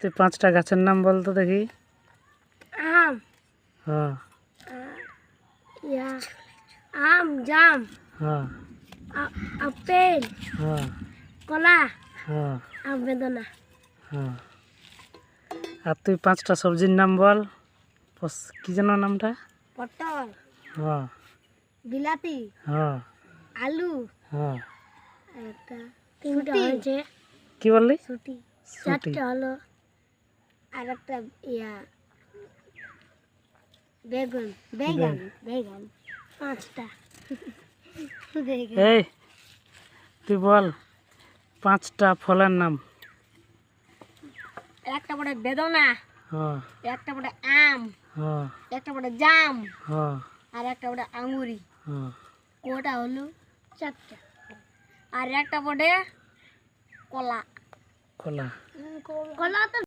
তুই 5টা গাছের নাম বলতো দেখি। আম, হ্যাঁ আম, জাম, হ্যাঁ আপেল, হ্যাঁ কলা, হ্যাঁ বেদানা। হ্যাঁ। আর তুই 5টা সবজির নাম বল। কি যেন নামটা? পটল, হ্যাঁ বিলাতি, হ্যাঁ আলু, হ্যাঁ। একটা তিনটা হয়েছে। কি বললি? ছুটি ছুটি। 4টা হলো। আর একটা বেগুন, বেগুন, বেগুন 5টা। বেগুন। এই তুই বল 5টা ফলের নাম। একটা পড়ে বেদনা, হ্যাঁ একটা পড়ে আম, হ্যাঁ একটা পড়ে জাম, হ্যাঁ আর একটা পড়ে আঙ্গুরি। হ্যাঁ। কোটা হলো 4টা। আর একটা পড়ে কলা। কলা। কলা তো